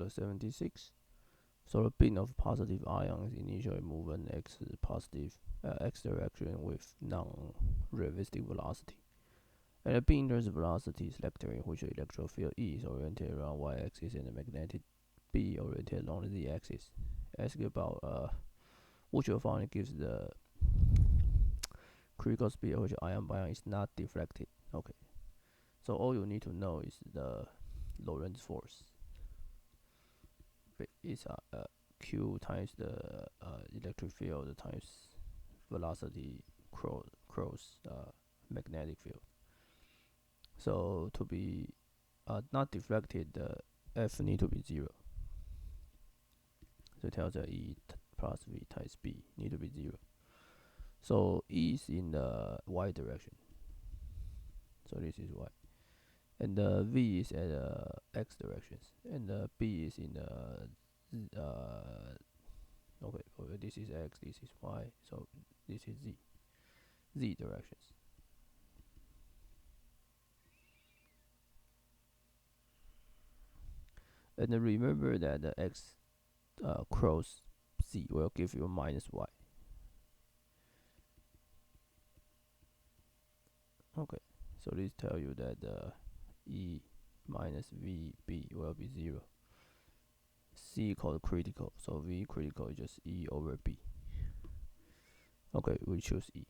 GR76. So the bin of positive ions initially move in x direction with non-relativistic velocity. And the bin enters velocity selector in which the electric field E is oriented around y-axis and the magnetic B oriented along the z-axis. Ask about which of found gives the critical speed at which ion by ion is not deflected. Okay, so all you need to know is the Lorentz force. It's Q times the electric field times velocity cross magnetic field. So to be not deflected, the F need to be 0. So it tells that E plus V times B need to be 0. So E is in the y direction. So this is y. And the V is at x directions. And the B is in the okay, this is x, this is y, so this is z directions. And remember that the x cross z will give you minus y. Okay, so this tells you that E minus VB will be 0. C called critical, so V critical is just E over B. Okay, we choose E.